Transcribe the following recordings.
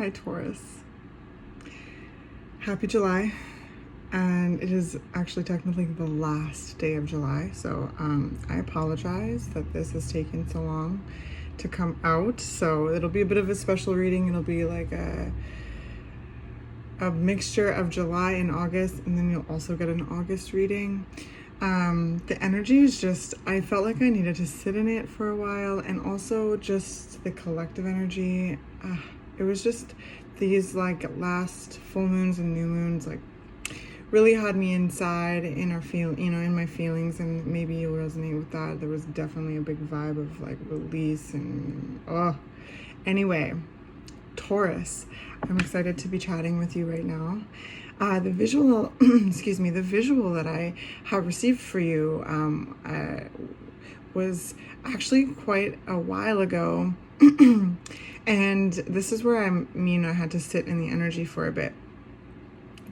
Hi Taurus. Happy July. And it is actually technically the last day of July, so I apologize that this has taken so long to come out. So it'll be a bit of a special reading. It'll be like a mixture of July and August, and then you'll also get an August reading. The energy is just, I felt like I needed to sit in it for a while, and also just the collective energy. It was just these like last full moons and new moons like really had me inside in in my feelings, and maybe you'll resonate with that. There was definitely a big vibe of like release and anyway, Taurus, I'm excited to be chatting with you right now. The visual excuse me, the visual that I have received for you was actually quite a while ago. And this is where I had to sit in the energy for a bit,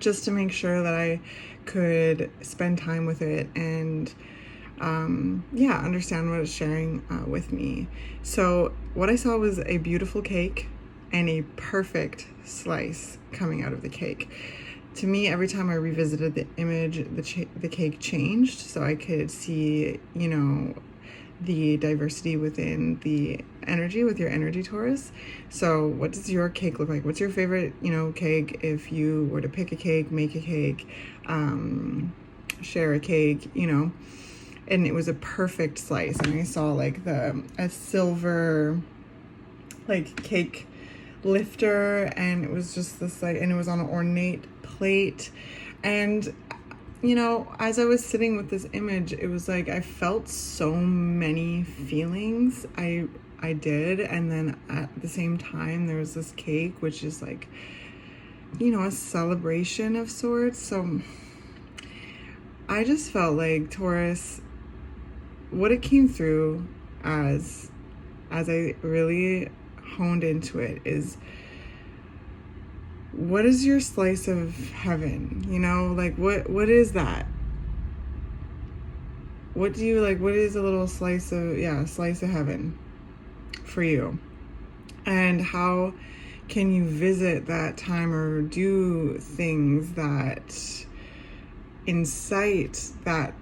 just to make sure that I could spend time with it and understand what it's sharing with me. So what I saw was a beautiful cake and a perfect slice coming out of the cake. To me, every time I revisited the image, the cake changed, so I could see, the diversity within the energy with your energy, Taurus. So what does your cake look like? What's your favorite, cake? If you were to pick a cake, make a cake, share a cake, and it was a perfect slice. And I saw like a silver like cake lifter, and it was just this like, and it was on an ornate plate. And as I was sitting with this image, it was like I felt so many feelings. I did. And then at the same time, there was this cake, which is like, a celebration of sorts. So I just felt like, Taurus, what it came through as I really honed into it is, what is your slice of heaven? Like what is that? What do you like? What is a little slice of heaven for you? And how can you visit that time or do things that incite that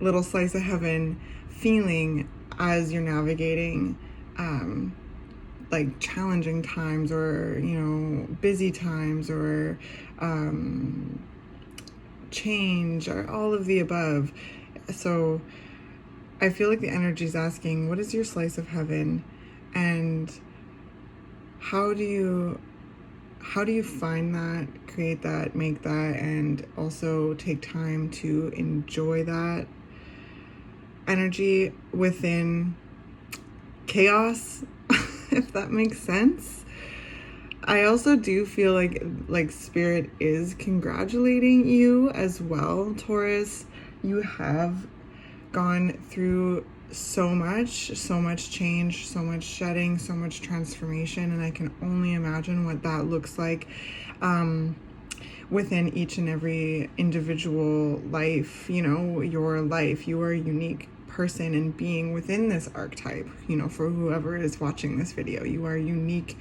little slice of heaven feeling as you're navigating like challenging times, or busy times, or change, or all of the above? So I feel like the energy is asking, what is your slice of heaven, and how do you find that, create that, make that, and also take time to enjoy that energy within chaos, if that makes sense. I also do feel like Spirit is congratulating you as well, Taurus. You have gone through so much change, so much shedding, so much transformation, and I can only imagine what that looks like within each and every individual life. Your life, you are a unique person and being within this archetype. For whoever is watching this video, you are a unique,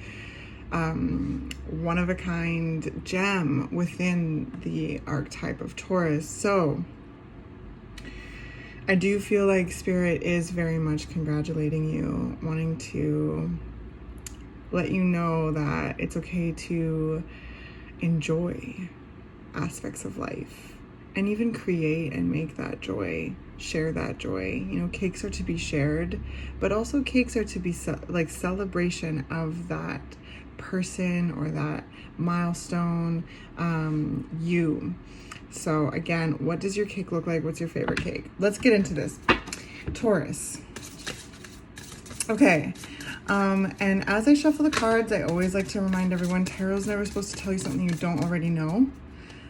one of a kind gem within the archetype of Taurus. So I do feel like Spirit is very much congratulating you, wanting to let you know that it's okay to enjoy aspects of life, and even create and make that joy, share that joy. Cakes are to be shared, but also cakes are to be like celebration of that person or that milestone, you. So again, what does your cake look like? What's your favorite cake? Let's get into this, Taurus. Okay. And as I shuffle the cards, I always like to remind everyone, tarot's never supposed to tell you something you don't already know.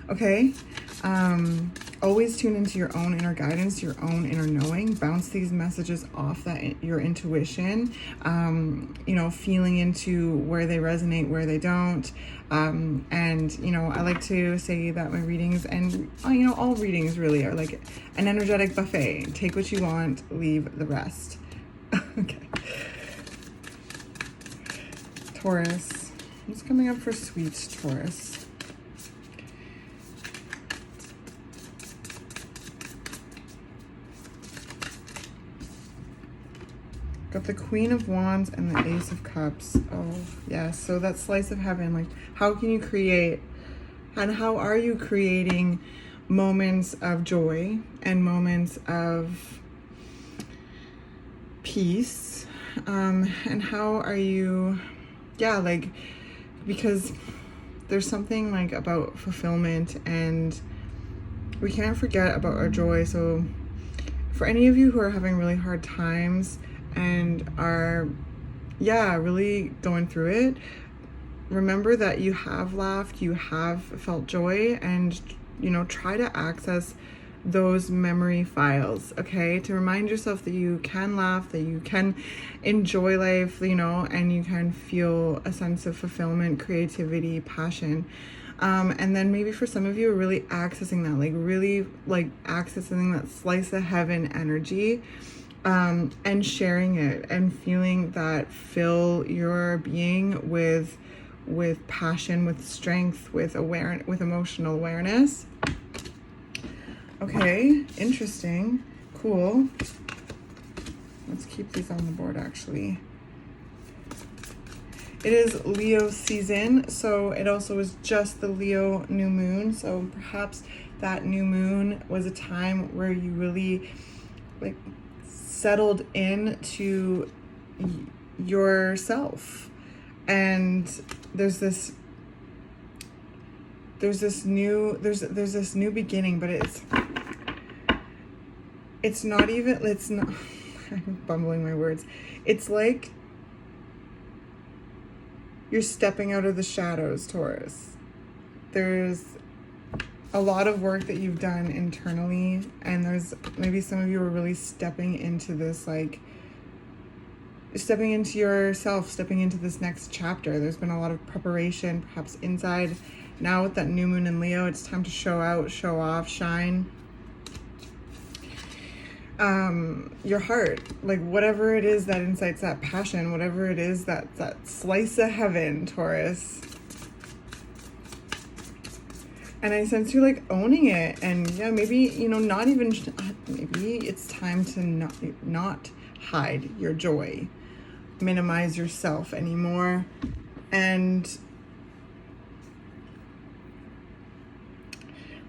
Okay? Always tune into your own inner guidance, your own inner knowing. Bounce these messages off your intuition, feeling into where they resonate, where they don't. And I like to say that my readings, and all readings really are like an energetic buffet. Take what you want, leave the rest. Okay. Taurus. What's coming up for sweet Taurus? Got the Queen of Wands and the Ace of Cups. Oh, yeah. So that slice of heaven, like, how can you create and how are you creating moments of joy and moments of peace? And how are you, yeah, like, because there's something like about fulfillment, and we can't forget about our joy. So for any of you who are having really hard times and are, yeah, really going through it, remember that you have laughed, you have felt joy, and, you know, try to access those memory files, okay? To remind yourself that you can laugh, that you can enjoy life, you know, and you can feel a sense of fulfillment, creativity, passion. And then maybe for some of you, really accessing that, like really like accessing that slice of heaven energy, and sharing it and feeling that fill your being with passion, with strength, with emotional awareness. Okay, interesting, cool. Let's keep these on the board, actually. It is Leo season, so it also is just the Leo new moon. So perhaps that new moon was a time where you really like settled into yourself, and there's this new beginning, but it's not I'm bumbling my words. It's like you're stepping out of the shadows, Taurus. There's a lot of work that you've done internally, and there's maybe some of you are really stepping into this, like stepping into yourself, stepping into this next chapter. There's been a lot of preparation, perhaps inside. Now with that new moon in Leo, it's time to show out, show off, shine. Your heart, like whatever it is that incites that passion, whatever it is that slice of heaven, Taurus. And I sense you like owning it, and yeah, maybe, you know, not even, maybe it's time to not hide your joy, minimize yourself anymore, and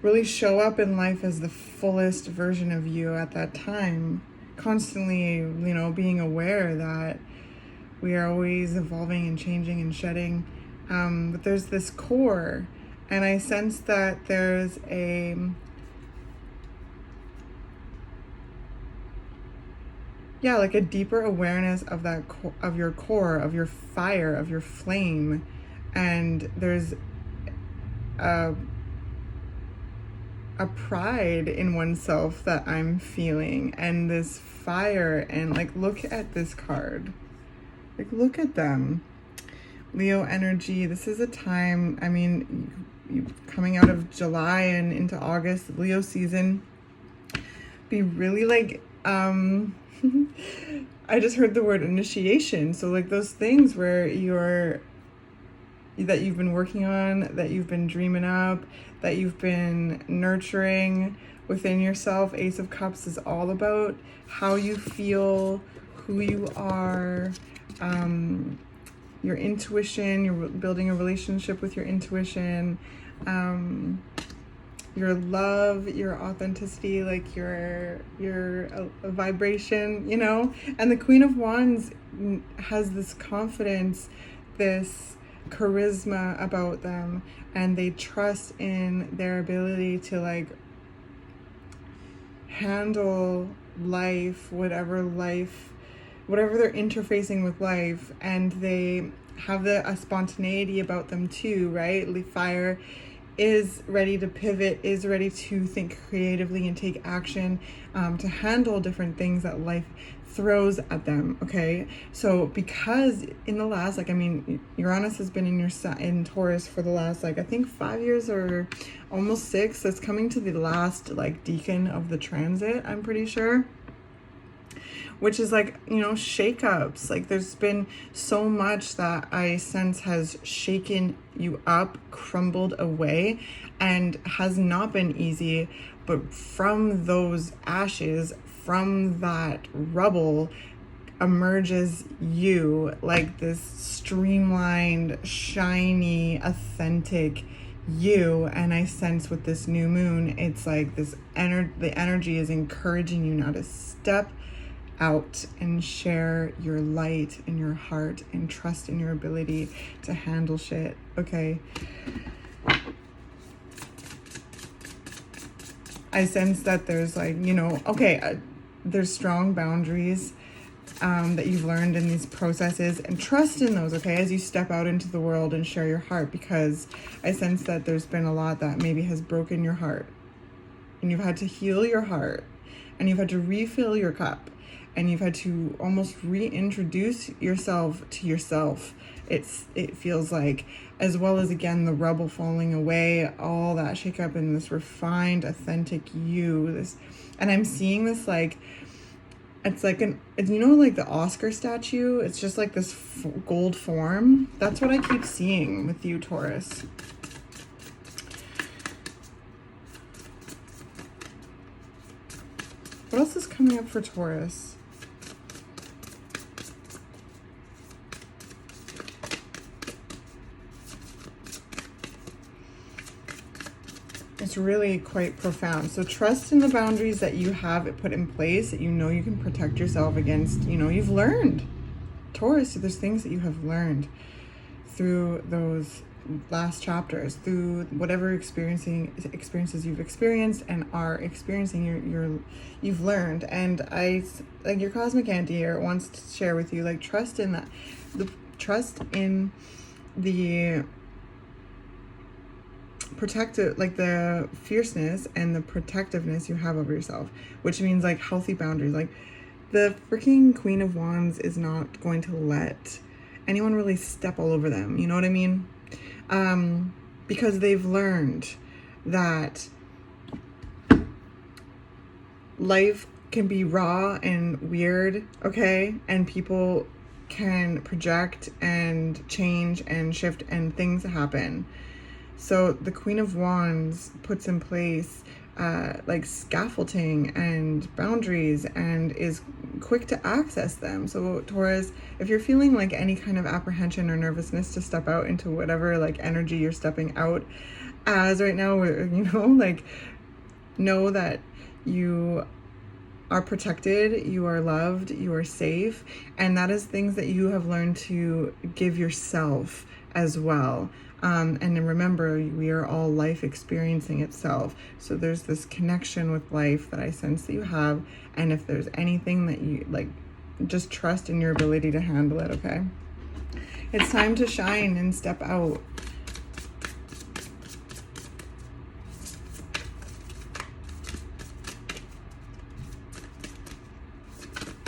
really show up in life as the fullest version of you at that time. Constantly, you know, being aware that we are always evolving and changing and shedding. But there's this core, and I sense that there's like a deeper awareness of that of your core, of your fire, of your flame, and there's a pride in oneself that I'm feeling, and this fire, and like, look at this card, like, look at them. Leo energy. This is a time, I mean, you coming out of July and into August, Leo season, be really like, I just heard the word initiation. So like those things where that you've been working on, that you've been dreaming up, that you've been nurturing within yourself. Ace of Cups is all about how you feel, who you are, your intuition. You're building a relationship with your intuition, your love, your authenticity, like your a vibration, you know. And the Queen of Wands has this confidence, this charisma about them, and they trust in their ability to like handle life, whatever they're interfacing with life, and they have a spontaneity about them too, right? Fire is ready to pivot, is ready to think creatively and take action, to handle different things that life throws at them. Okay, so because in the last, like, I mean, Uranus has been in Taurus for the last, like, I think 5 years or almost 6. It's coming to the last like decan of the transit, I'm pretty sure. which is like, you know, shakeups. Like there's been so much that I sense has shaken you up, crumbled away, and has not been easy. But from those ashes, from that rubble, emerges you, like this streamlined, shiny, authentic you. And I sense with this new moon, it's like this the energy is encouraging you now to step out and share your light in your heart and trust in your ability to handle shit. Okay, I sense that there's like, you know, okay, there's strong boundaries that you've learned in these processes, and trust in those, okay, as you step out into the world and share your heart, because I sense that there's been a lot that maybe has broken your heart, and you've had to heal your heart, and you've had to refill your cup, and you've had to almost reintroduce yourself to yourself. It feels like, as well as, again, the rubble falling away, all that shake up in this refined, authentic you. And I'm seeing this like, it's like you know, like the Oscar statue, it's just like this gold form. That's what I keep seeing with you, Taurus. What else is coming up for Taurus? It's really quite profound. So trust in the boundaries that you have put in place, that you know you can protect yourself against. You know, you've learned, Taurus, there's things that you have learned through those last chapters, through whatever experiences you've experienced and are experiencing. You've learned. And I, like, your cosmic auntie here wants to share with you, like, trust in that, trust in the protective, like the fierceness and the protectiveness you have over yourself, which means like healthy boundaries. Like the freaking Queen of Wands is not going to let anyone really step all over them, you know what I mean? Because they've learned that life can be raw and weird, okay, and people can project and change and shift and things happen. So the Queen of Wands puts in place like scaffolding and boundaries and is quick to access them. So Taurus, if you're feeling like any kind of apprehension or nervousness to step out into whatever like energy you're stepping out as right now, you know, like, know that you are protected, you are loved, you are safe, and that is things that you have learned to give yourself as well. And then remember, we are all life experiencing itself. So there's this connection with life that I sense that you have. And if there's anything that you like, just trust in your ability to handle it, okay? It's time to shine and step out.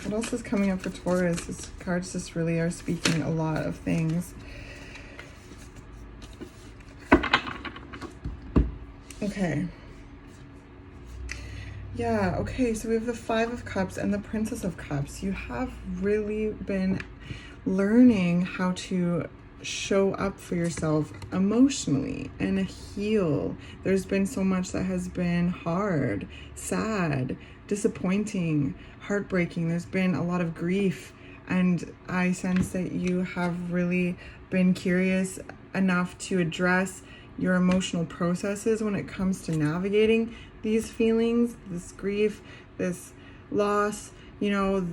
What else is coming up for Taurus? These cards just really are speaking a lot of things. Okay. Yeah, okay, so we have the Five of Cups and the Princess of Cups. You have really been learning how to show up for yourself emotionally and heal. There's been so much that has been hard, sad, disappointing, heartbreaking. There's been a lot of grief, and I sense that you have really been curious enough to address your emotional processes when it comes to navigating these feelings, this grief, this loss, you know,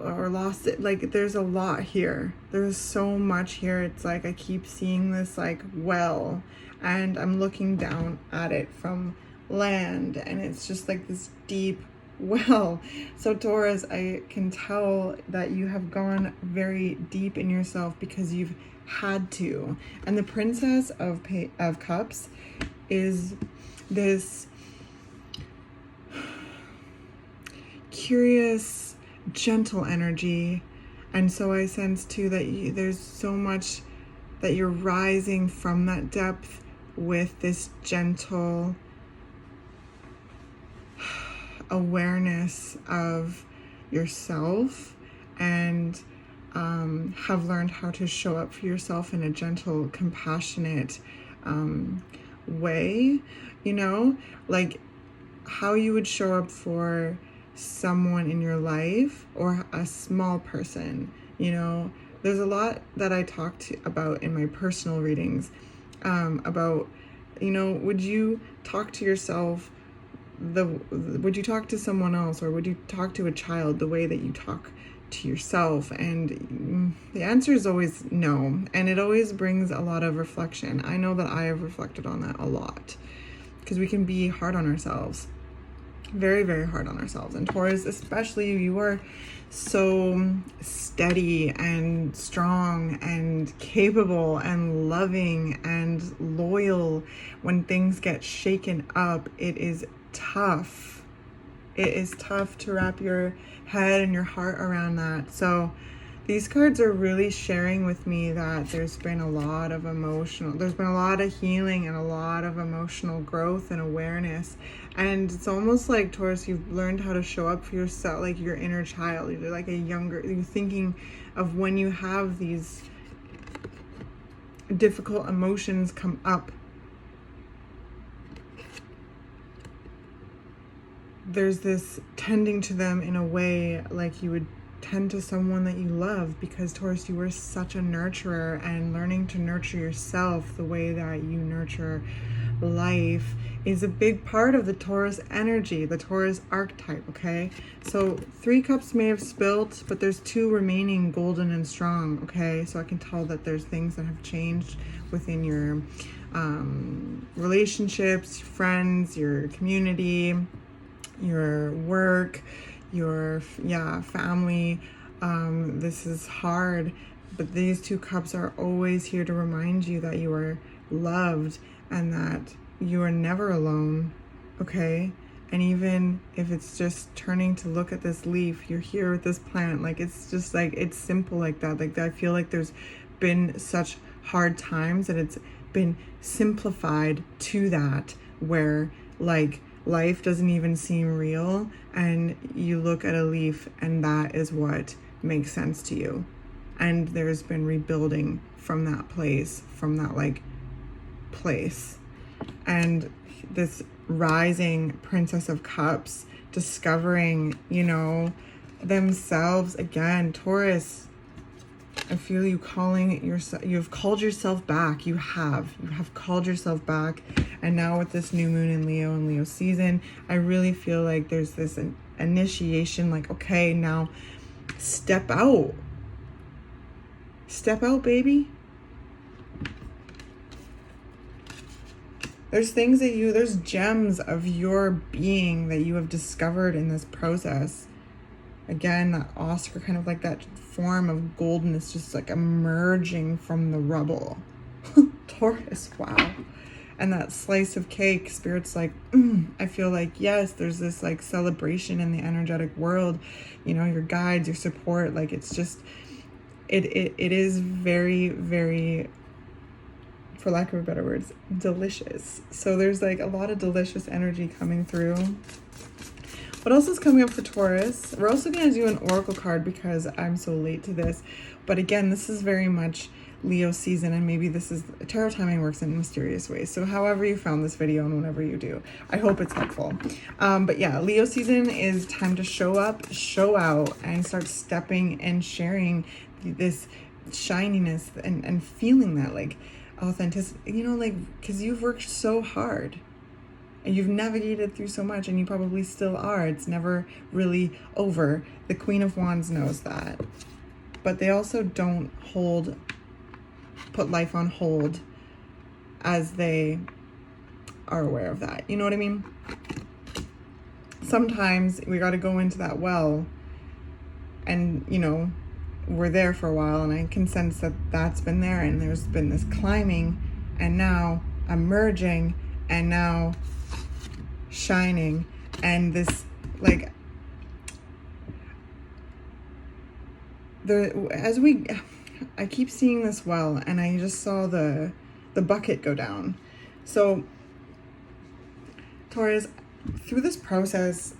or loss. Like, there's a lot here. There's so much here. It's like I keep seeing this like well, and I'm looking down at it from land, and it's just like this deep well. So Taurus, I can tell that you have gone very deep in yourself because you've had to. And the Princess of Cups is this curious, gentle energy. And so I sense too that there's so much that you're rising from that depth with this gentle awareness of yourself and have learned how to show up for yourself in a gentle, compassionate way, you know, like how you would show up for someone in your life or a small person, you know. There's a lot that I talked about in my personal readings about, you know, would you talk to yourself would you talk to someone else, or would you talk to a child the way that you talk to yourself? And the answer is always no, and it always brings a lot of reflection. I know that I have reflected on that a lot, because we can be hard on ourselves, very, very hard on ourselves. And Taurus, especially, you are so steady and strong and capable and loving and loyal. When things get shaken up, it is tough. It is tough to wrap your head and your heart around that. So these cards are really sharing with me that there's been a lot of healing and a lot of emotional growth and awareness. And it's almost like, Taurus, you've learned how to show up for yourself, like your inner child. You're like you're thinking of when you have these difficult emotions come up. There's this tending to them in a way like you would tend to someone that you love, because Taurus, you are such a nurturer, and learning to nurture yourself the way that you nurture life is a big part of the Taurus energy, the Taurus archetype, okay? So 3 cups may have spilt, but there's 2 remaining golden and strong, okay? So I can tell that there's things that have changed within your relationships, friends, your community, your work, your family. This is hard, but these 2 cups are always here to remind you that you are loved and that you are never alone, okay? And even if it's just turning to look at this leaf, you're here with this plant, like it's just like, it's simple like that. Like I feel like there's been such hard times that it's been simplified to that, where like life doesn't even seem real, and you look at a leaf and that is what makes sense to you. And there's been rebuilding from that place, from that like place. And this rising Princess of Cups, discovering, you know, themselves again. Taurus, I feel you calling yourself, you've called yourself back. You have called yourself back. And now with this new moon in Leo and Leo season, I really feel like there's this initiation, like, okay, now step out. Step out, baby. There's things that there's gems of your being that you have discovered in this process. Again, that Oscar, kind of like that form of goldenness, just like emerging from the rubble. Taurus, wow. And that slice of cake, Spirit's like, I feel like, yes, there's this like celebration in the energetic world, you know, your guides, your support, like it's just, it is very, very, for lack of better words, delicious. So there's like a lot of delicious energy coming through. What else is coming up for Taurus? We're also going to do an oracle card because I'm so late to this. But again, this is very much Leo season, and maybe this is, tarot timing works in mysterious ways. So however you found this video and whenever you do, I hope it's helpful. But yeah, Leo season is time to show up, show out, and start stepping and sharing this shininess and feeling that like authenticity, you know, like, because you've worked so hard and you've navigated through so much, and you probably still are. It's never really over. The Queen of Wands knows that, but they also don't put life on hold as they are aware of that. You know what I mean? Sometimes we got to go into that well, and you know, we're there for a while, and I can sense that that's been there, and there's been this climbing, and now emerging, and now shining, and this like I keep seeing this well, and I just saw the bucket go down. So Taurus, through this process,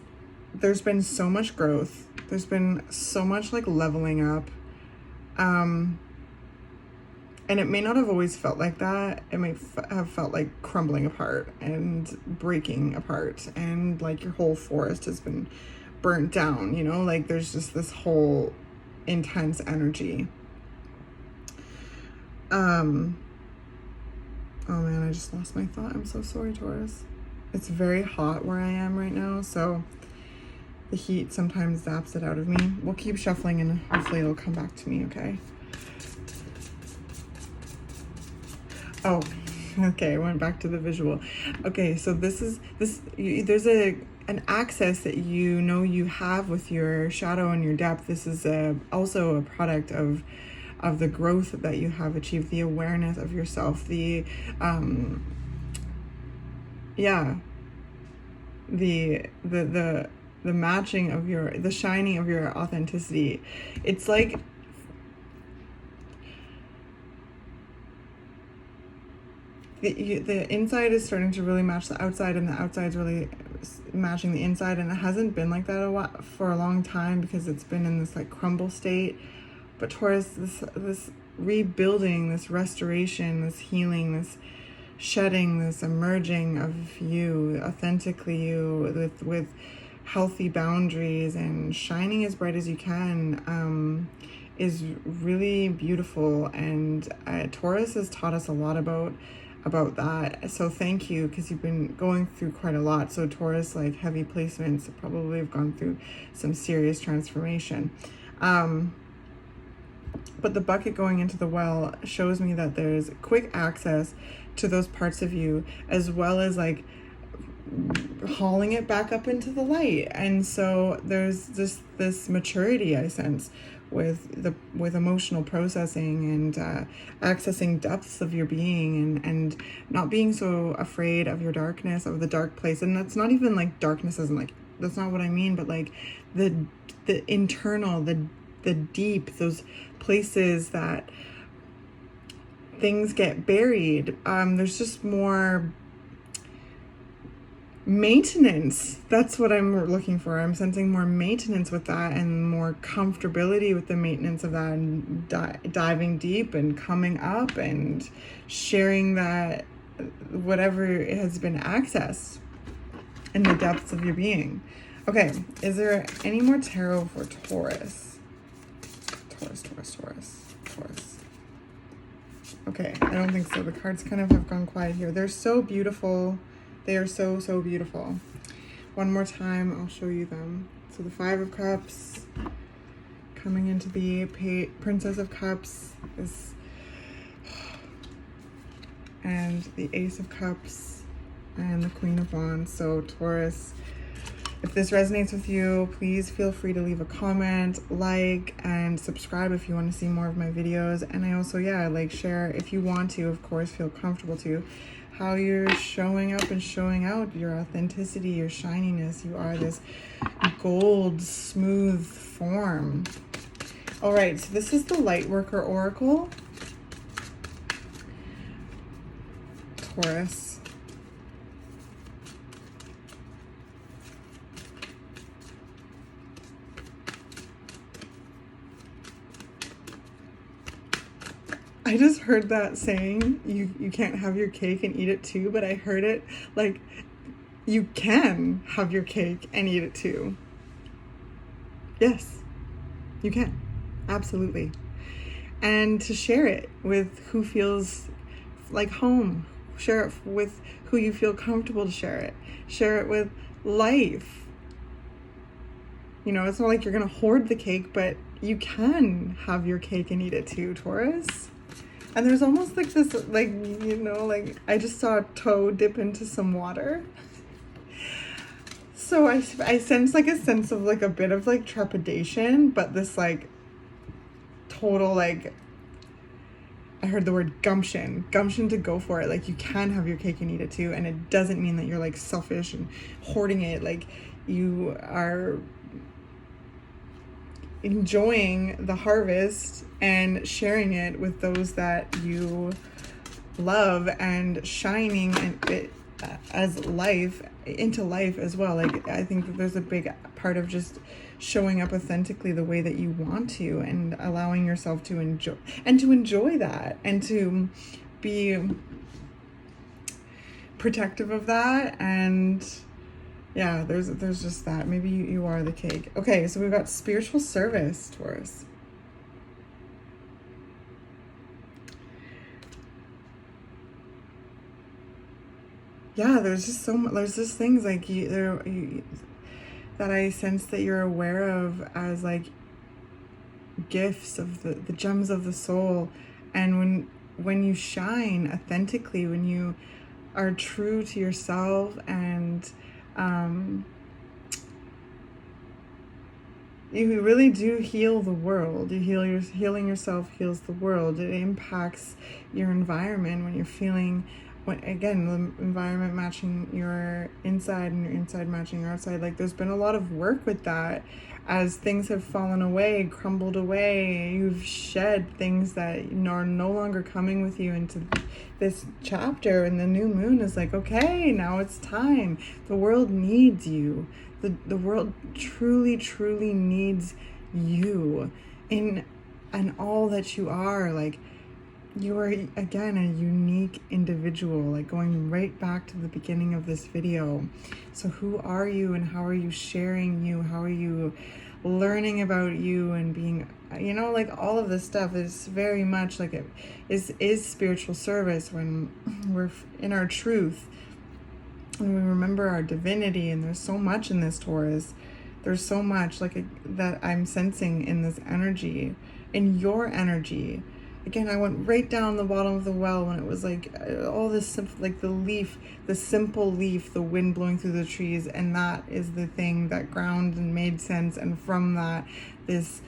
there's been so much growth, There's been so much like leveling up. And it may not have always felt like that. It may have felt like crumbling apart and breaking apart, and like your whole forest has been burnt down, you know, like there's just this whole intense energy. Oh man, I just lost my thought. I'm so sorry, Taurus. It's very hot where I am right now, so the heat sometimes zaps it out of me. We'll keep shuffling and hopefully it'll come back to me, okay? Oh, okay, I went back to the visual. Okay, so there's an access that you know you have with your shadow and your depth. This is also a product of the growth that you have achieved, the awareness of yourself, the matching of the shining of your authenticity. It's like the inside is starting to really match the outside, and the outside's really matching the inside, and it hasn't been like that for a long time because it's been in this like crumble state. But Taurus, this rebuilding, this restoration, this healing, this shedding, this emerging of you, authentically you, with healthy boundaries and shining as bright as you can, is really beautiful. And Taurus has taught us a lot about that, so thank you, because you've been going through quite a lot. So Taurus, like heavy placements, probably have gone through some serious transformation. But the bucket going into the well shows me that there's quick access to those parts of you, as well as like hauling it back up into the light. And so there's this maturity I sense with emotional processing and accessing depths of your being, and not being so afraid of your darkness, of the dark place. And that's not even like darkness isn't like, that's not what I mean, but like the internal, the deep, those places that things get buried. There's just more maintenance. That's what I'm looking for. I'm sensing more maintenance with that, and more comfortability with the maintenance of that, and diving deep and coming up and sharing that, whatever has been accessed in the depths of your being. Okay, is there any more tarot for Taurus? Taurus. Okay, I don't think so. The cards kind of have gone quiet here. They're so beautiful. They are so, so beautiful. One more time, I'll show you them. So the Five of Cups, coming into the Princess of Cups, and the Ace of Cups, and the Queen of Wands. So Taurus, if this resonates with you, please feel free to leave a comment, like, and subscribe if you want to see more of my videos. And I also, like, share if you want to, of course, feel comfortable to, how you're showing up and showing out your authenticity, your shininess. You are this gold, smooth form. All right, so this is the Lightworker Oracle. Taurus. I just heard that saying, you can't have your cake and eat it too, but I heard it like, you can have your cake and eat it too. Yes, you can. Absolutely. And to share it with who feels like home. Share it with who you feel comfortable to share it. Share it with life. You know, it's not like you're going to hoard the cake, but you can have your cake and eat it too, Taurus. And there's almost like this, like, you know, like I just saw a toe dip into some water. So I sense like a sense of like a bit of like trepidation, but this like total, like, I heard the word gumption to go for it. Like, you can have your cake and eat it too. And it doesn't mean that you're like selfish and hoarding it. Like, you are enjoying the harvest and sharing it with those that you love, and shining as life, into life as well. Like, I think that there's a big part of just showing up authentically the way that you want to, and allowing yourself to enjoy that, and to be protective of that. And yeah, there's just that. Maybe you are the cake. Okay, so we've got spiritual service, Taurus. Yeah, there's just there's just things like that I sense that you're aware of as like gifts of the gems of the soul. And when you shine authentically, when you are true to yourself, and you really do heal the world. Healing yourself heals the world. It impacts your environment when you're feeling, again, the environment matching your inside and your inside matching your outside. Like, there's been a lot of work with that as things have fallen away, crumbled away. You've shed things that are no longer coming with you into this chapter, and the new moon is like, okay, now it's time. The world needs you. The world truly, truly needs you and all that you are. Like, you are, again, a unique individual, like going right back to the beginning of this video. So who are you, and how are you sharing you? How are you learning about you and being, you know, like all of this stuff is very much like it is spiritual service when we're in our truth, when we remember our divinity. And there's so much in this, Taurus. There's so much like that I'm sensing in this energy, in your energy. Again, I went right down the bottom of the well when it was like all this, like the simple leaf, the wind blowing through the trees. And that is the thing that ground and made sense. And from that, this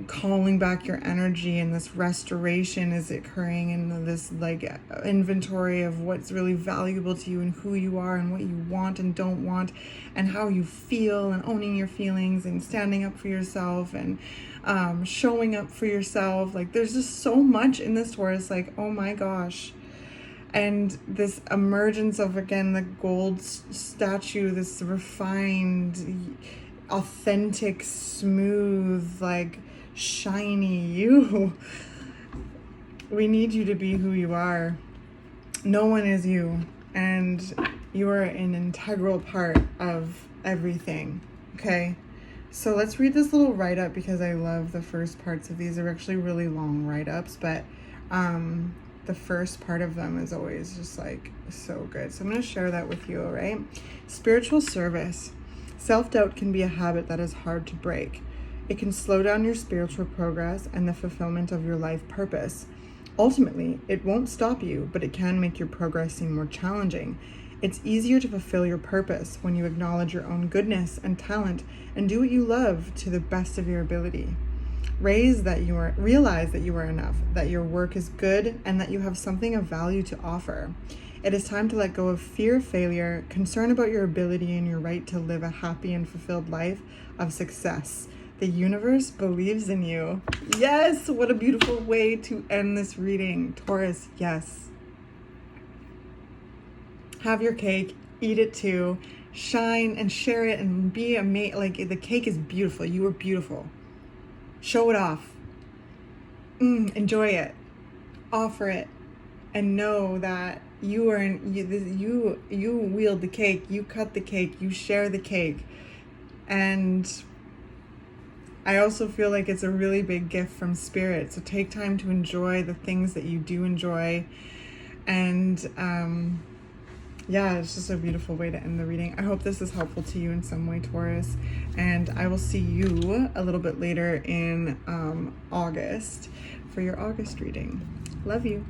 calling back your energy and this restoration is occurring, and this like inventory of what's really valuable to you and who you are and what you want and don't want and how you feel, and owning your feelings and standing up for yourself and showing up for yourself. Like, there's just so much in this, Taurus. Like, oh my gosh. And this emergence of, again, the gold statue, this refined, authentic, smooth, like shiny you. We need you to be who you are. No one is you, and you are an integral part of everything. Okay, so let's read this little write-up, because I love the first parts of these. They're actually really long write-ups, but the first part of them is always just like so good. So I'm going to share that with you. All right, spiritual service. Self-doubt can be a habit that is hard to break. It can slow down your spiritual progress and the fulfillment of your life purpose. Ultimately, it won't stop you, but it can make your progress seem more challenging. It's easier to fulfill your purpose when you acknowledge your own goodness and talent and do what you love to the best of your ability. Realize that you are enough, that your work is good, and that you have something of value to offer. It is time to let go of fear of failure, concern about your ability and your right to live a happy and fulfilled life of success. The universe believes in you. Yes, what a beautiful way to end this reading, Taurus. Yes. Have your cake, eat it too, shine and share it, and be amazing. Like, the cake is beautiful. You are beautiful. Show it off. Enjoy it. Offer it, and know that you wield the cake. You cut the cake. You share the cake. And I also feel like it's a really big gift from Spirit. So take time to enjoy the things that you do enjoy. And yeah, it's just a beautiful way to end the reading. I hope this is helpful to you in some way, Taurus. And I will see you a little bit later in August for your August reading. Love you.